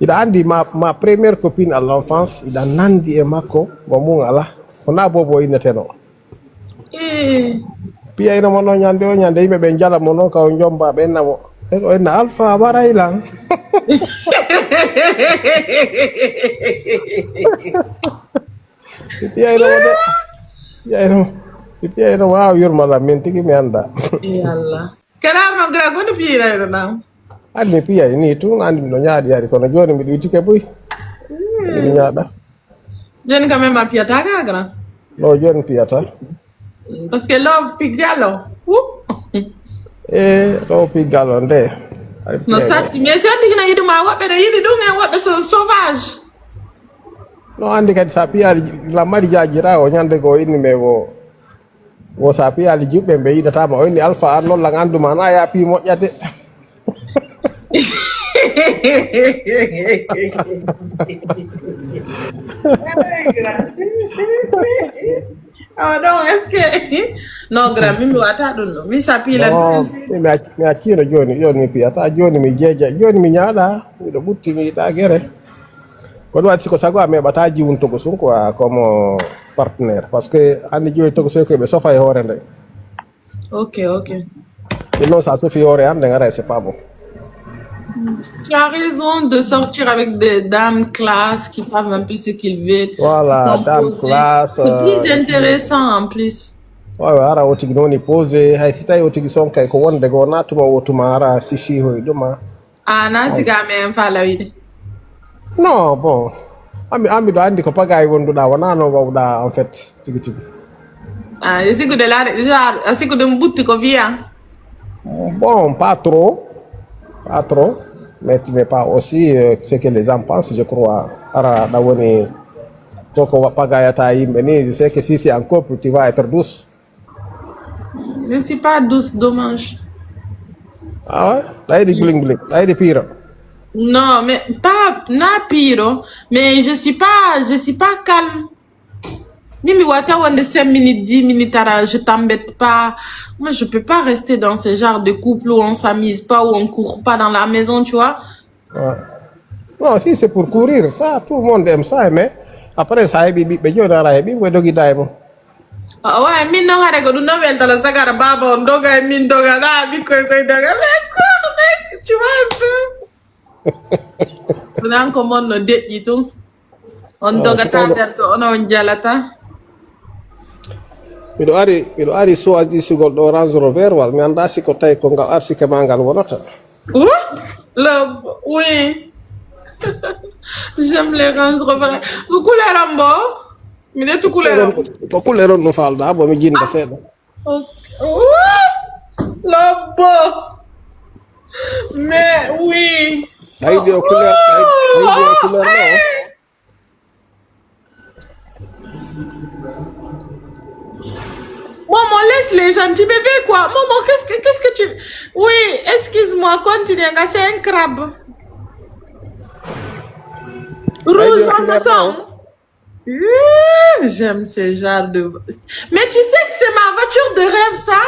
Il a dit ma première copine à l'enfance, il a nandi e makko, ala. On a bobo ineteno. Pia ina mono nyande o nyande ibe ben jala mono ka njomba ben namo. En alpha barailang. Pia ina wow yurmala mentiki mi anda. Yalla. Kenapa gra gono pira ina na? Andi pia ini tu andi no nyaadi yari kono joni mi duitike buy. Mi nyaada. Joni quand même pia ta gra. No joni pia ta. Parce que love pigalo. Lo pigalo nde. No satti, mais c'est andi na yidu ma wabe da yidu dunga wabe so sauvage. No andi kadi sa pia la mari jajira o nyande go inni me wo sa pia li jubbe be yida tama o inni alpha non la gandu mana ya pi mo yade. Oh non, est-ce que no gra mi wata dunno mi sapila mi accino joni mi piyata joni mi jeja joni mi nyaada mi do butti mi da gere ko do wati ko sago ame bata jiwun to ko sun ko comme partenaire parce que andi joy to ko se ko be sofa e hore nde. Ok. Et non ça sofi hore ande ngara c'est pas bon. Tu as raison de sortir avec des dames classe qui savent un peu ce qu'ils veulent. Voilà, dames classe. C'est plus intéressant en plus. Ouais, ara otigi noni pose, hay sitay otigi son kay ko wonde go natuma wotuma ara sishi hoy duma. Ah, nasi game fala wide. Non, bon. Ami do andi ko pagay wonduda wana no gawda en fait, tigi. Ah, je sais que de là déjà, c'est que de mbutti ko via. Bon, pas trop, mais pas aussi ce que les gens pensent, je crois. Ara da woni toko pagayata yimbe ni, je sais que si c'est en couple, tu vas être douce. Je suis pas douce, dommage. Ah ouais? Là, il bling, là, il pire. Non, mais pas pire, mais je suis pas calme. Ni mi wata de 5 minutes, 10 minutes, je t'embête pas. Moi, je peux pas rester dans ce genre de couple où on s'amuse pas, où on court pas dans la maison, tu vois. Ouais. Non, si c'est pour courir, ça, tout le monde aime ça, mais après, ça, il y a des gens ouais, min no hare ko du novel tala sagara baba on doga min doga la bi koy doga mais quoi mec tu vois un peu on comment no deji tout on doga ta to on jalata mido ari so aji sugol do Range Rover wal mi anda si ko tay ko ngal arsi ke mangal wonata oui j'aime les Range Rover ku couleur ambo mi ne tu couleur ko couleur no falda bo mi jinda seda lobo mais oui ay dio couleur no Maman, laisse les gens, tu me fais quoi? Maman, qu'est-ce que tu... Oui, excuse-moi, continue, c'est un crabe. Rouge en attend. J'aime ce genre de... Mais tu sais que c'est ma voiture de rêve, ça?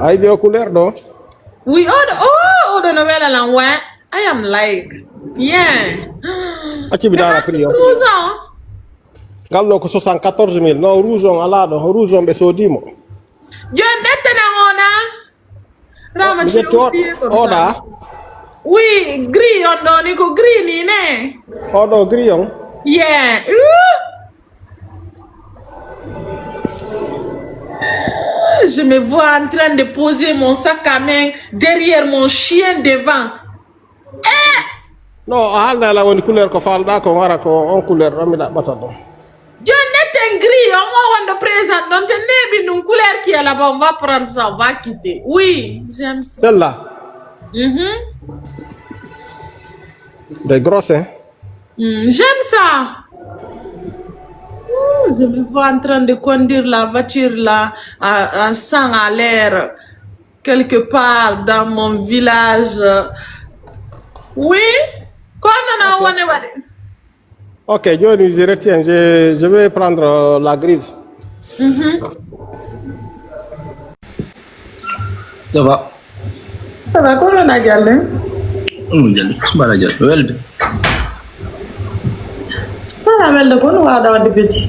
Ay dio couleur no? Oui, oh, de nouvelle à l'envoi. I am like, yeah. Aci bidara prix. Gallo ko 74.000 no rouge on ala do rouge on be sodimo John detena ngona rama ci oda oui gris on do ni ko gris ni ne odo gris on yeah je me vois en train de poser mon sac à main derrière mon chien devant no halda la woni couleur ko falda ko wara ko on couleur ramida batado John est gris, on va présenter. Donc, une couleur qui est là-bas, on va prendre ça, on va quitter. Oui, j'aime ça. Celle-là. Des grosses, hein? J'aime ça. Je me vois en train de conduire la voiture là, à 100 à l'air, quelque part dans mon village. Oui? Comment on a Ok, Johnny, je retiens. Je vais prendre la grise. Ça va. Ça va, comment on a gardé? Jali subala jali welde. Fala welde ko no wada wadde petit.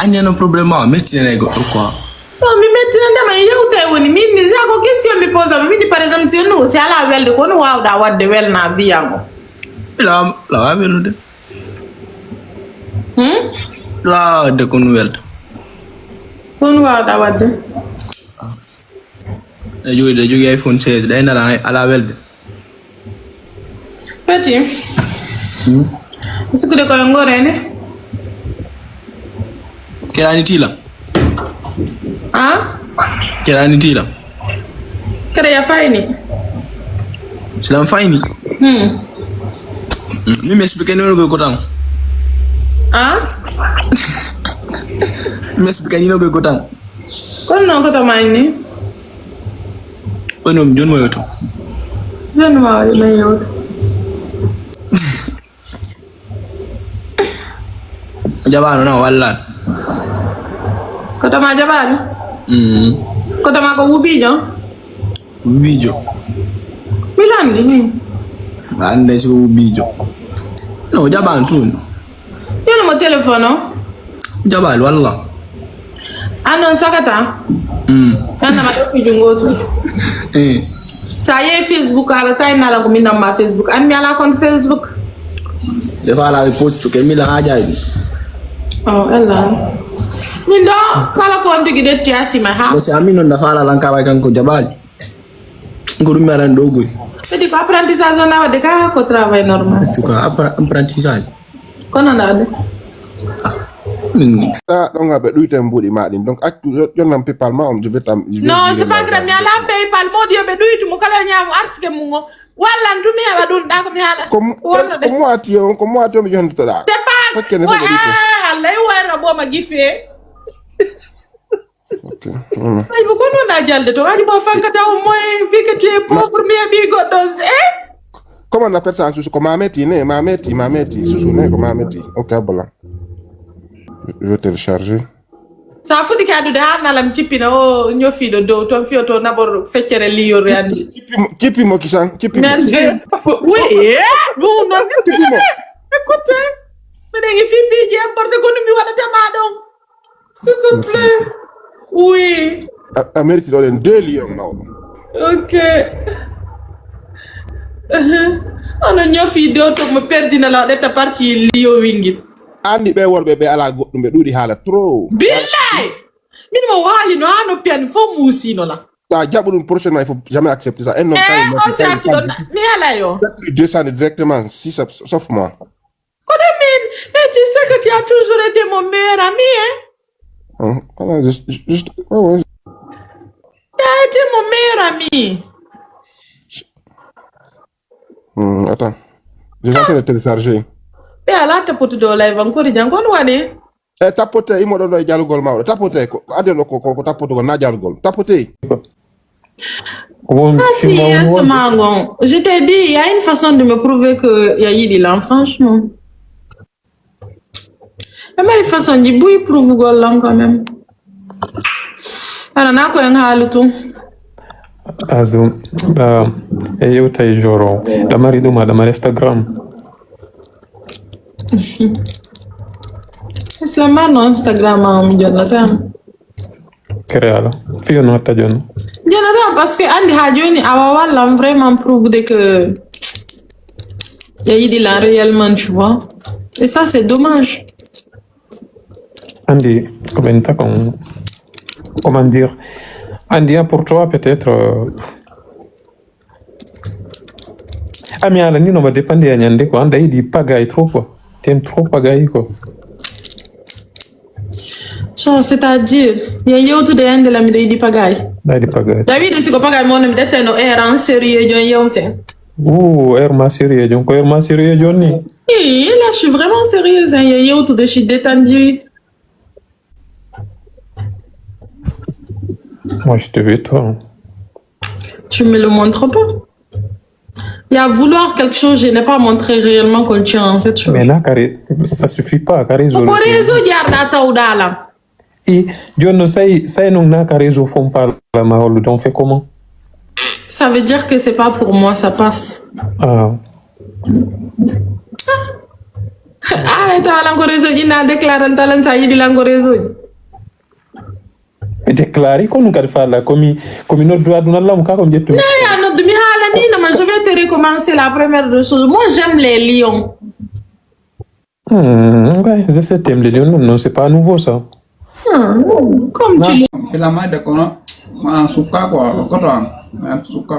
Anya no problème ma metti ne go pourquoi? Non, mi metti nanda ma yewte woni min ni sa ko question mi pose mi di par exemple si no si ala welde ko no wada wadde welna biyango. La welude. La de ko no welde. Ko no wada wadde. De jogi iPhone 16 day na ala welde. Petit. Sukude ko ngorene. Kerani tila. Ah? Kerani tila. Kere ya faini. Silam faini. Mi m'expliquer no go kotang. Ah? Mi m'expliquer ni no go kotang. Kon non ko to mayni. Onom jon moyoto. Jon ma yoto. Jabano na walla. Koto ma jabani? Koto ma ko wubijo? Wubijo. Milandi? Ande si wubijo. No, jaban tu. Yono mo telefono? Jabal walla. Anon sakata? Yana ma do jungoto. Sa ye Facebook ala tay na la ko minam ma Facebook. An mi ala kon Facebook. Defa la post ke mi la haja ni. Oh, ella. Mindo kala ko ndigi de tiasi ma ha. Mo si amino na fala lan ka way kan ko jabal. Nguru mi aran dogo. Pedi ko apprentissage na wade ka ko travail normal. Tuka apprentissage. Kono na de. Ta donc be duite mbudi maɗin donc actu jonnam PayPal ma je vais Non, c'est pas grave, mi ala PayPal modi yo be duite mo kala nyaamu arske mu ngo. Walla ndumi e wadun da ko mi hala. Ko moati mi jonto da. C'est pas. Fekkene ko duite. Lay wara bo ma gifé. Ok. Ay bu ko non da jalde to adi bo fankata o moy fikete pauvre mi abi godos Comment on appelle ça en susu ko mameti susu ne ko mameti. OK bala. Je vais télécharger. Ça faut dire qu'il y a des chippina o nyofi do ton fio to nabor feccere li yo reandi. Kipi mo kisan, kipi. Merci. Oui, non non. Kipi mo. Écoute, mais ngi fi bi je importe ko mi wada tamado. S'il te plaît. Oui. Amérique do len 2 lions naw. OK. Ana nyofi do to mo perdi na la detta parti li yo wingi. Andi be worbe be ala goddum be dudi hala trop. Billahi. Min mo wali no ano pian fo musino la. Ta jabulum prochainement il faut jamais accepter ça. Un homme on s'appuie dans mi ala yo. 200 directement si sauf moi. Quoi mais tu sais que tu as toujours été mon meilleur ami hein? Voilà, juste ouais. Tu as été mon meilleur ami. Attends. J'ai en train de télécharger. Be ala tapote do live encore jankon wani. Tapote imo do jalugol mawdo tapote ko adelo ko tapote ko na jalugol tapote. Je t'ai dit, il y a une façon de me prouver que Yayidi là, franchement. Il y a une façon de me prouver que quand même. Alors, on a un halutu. Azu, eu tai joro. Da marido ma da Instagram. C'est la mano Instagram, Jonathan. Créalo. Fio no ta jon. Jonathan, parce que Andy Hadjoni a vraiment prouvé que Yayidi là réellement, tu vois. Et ça, c'est dommage. Andy, comment dire, Andy, pour toi, peut-être. Ami ala ni no ma dépendre ya nyande ko anda idi pagaille trop quoi. T'aimes trop pagaille quoi. C'est-à-dire, il y a autre de ende la mi di pagaille. Di pagaille. David si ko pagaille mo nem dette no era en sérieux jon yewte. Ma sérieux jon ko ma sérieux jon ni. Oui, là je suis vraiment sérieuse, il y a autre de je suis détendue. Moi je te veux toi. Tu me le montres pas. Il y a vouloir quelque chose, je n'ai pas montré réellement qu'on tient en cette chose. Mais là, ça suffit pas. Pour réseau, il y a un taudala. Et John, ça non n'a qu'à réseau font pas la marole. Donc fait comment? Ça veut dire que c'est pas pour moi, ça passe. Ah. Arrête à langue réseau, il n'a déclaré un talent, ça y est, langue réseau. Déclaré qu'on nous a fait là, comme notre droit de nous comme Non, je vais te recommencer la première des choses. Moi, j'aime les lions. Ouais, je sais, t'aimes les lions, non, c'est pas nouveau ça. Comme tu le Il a mal de kono, mana suka quoi, kotoan, suka.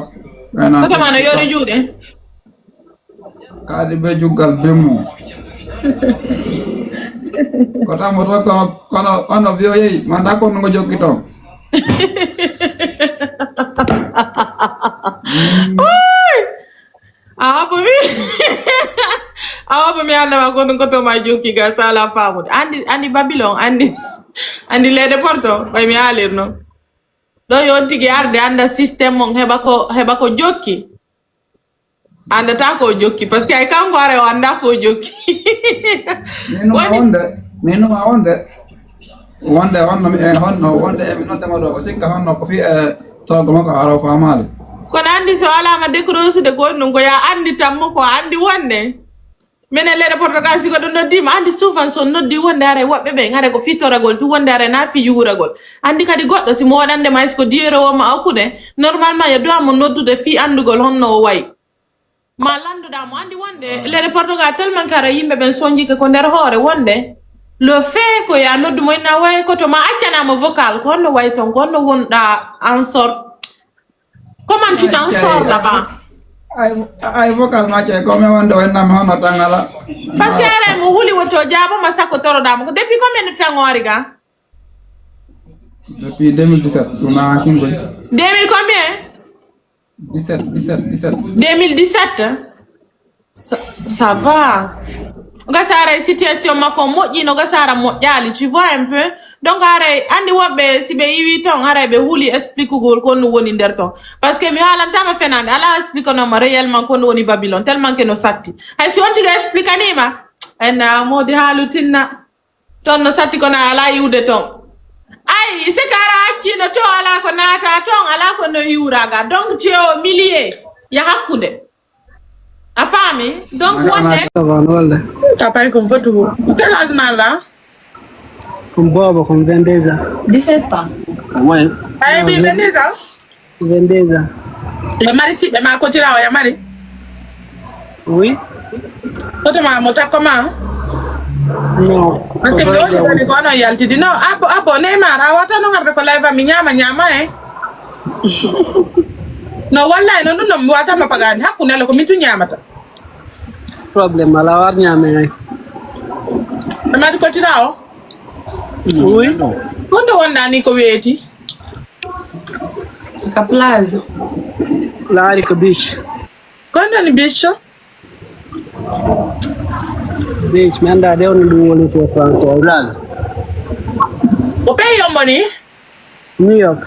Attends, man, yori jude. Kadi be jugal bemu. Kota moto kono vio yei, manda kono ngo jokito. Ah, pour me. Ah, pour me, anda makono koto majuki ga sala famu. Andi Babylon, andi le de Porto, bay mi alir no. Do yo tigi arde anda system mon heba ko jokki. Anda ta ko jokki parce que ay kanko are anda ko jokki. Nino ma wonde mi notte ma do sikka honno ko fi to go mako haro famale. Kono andi so ala ma décroche de ko non ko ya andi tammo ko andi wonde. Mene le Portugal si ko do noddi ma andi souvent so noddi wonde are wobbe be ngare ko fitoragol tu wonde are na fi yuragol andi kadi goddo si mo wadande mais ko diero o ma akude normalement yo do am noddude fi andugol honno way ma landuda mo andi wonde le Portugal tellement kara yimbe ben sonji ko der hoore wonde le fait ko ya noddu mo na way ko to ma accana mo vocal ko honno way ton ko honno wonda en sorte comment tu t'en sors là-bas Ay vocal ma che come wonde wenna mi hono tangala. Parce que ara mo huli woto jabo ma sako toro dam ko depuis combien de temps ngori ga? Depuis 2017 on kingo. 2000 combien? 17. 2017. Ça va. Gasara situation mako moji no gasara mojali, tu vois un peu. Donc are andi wobe si be yiwi ton are be huli explique gol ko no woni der ton. Parce que mi hala tama fenande ala explique no ma réellement ko no woni Babylon tellement que no satti. Hay si on ti explique anima en modi halu tinna ton no satti ko na ala yude ton. Ay se kara akki no to ala ko nata ton ala ko no yuraga. Donc tu es au milieu. Ya hakude. A famille, donc Wala. Papa com foto. Quel âge là? Com bobo, com 22 ans. 17 ans. Ouais. Ay bi 22 ans. 22 ans. Ya mari si be ma ko tira ya mari. Oui. Foto ma mota comment? Non. Parce que do ni ko no yalti di no abo Neymar awata no ngarbe ko live mi nyama No wallahi no wata ma pagani hakuna le ko mitu nyamata. Problème ala war nyame ay. Ma ko tira o? Oui. Ko do wonda ni ko weti. Ka plaza. Laari ko beach. Ko ndo ni bicho? Beach mi anda de on du woni ci France wala. O pe yombo ni? New York.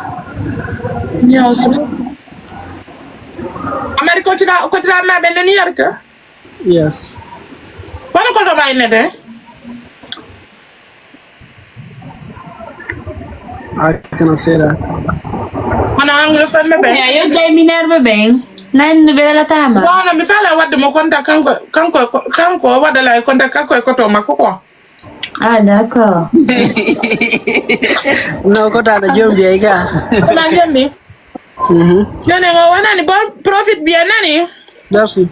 America ko tira ma be New York? Yes. Kono ko do bayne de? I can say that. Kono anglophone be? Ja, yo jay minerve bem. Nan vela tama. No, mi fala wadde mo konta kanko wadde la konta kanko ko to makko ko. Ah, d'accord. No ko ta da jombi ay ga. Ma ngendi? Nene ngo wana ni bon profit bien nani? Merci.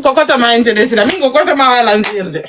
Ko ko to ma intéressé la mi ko to ma wala nzirde.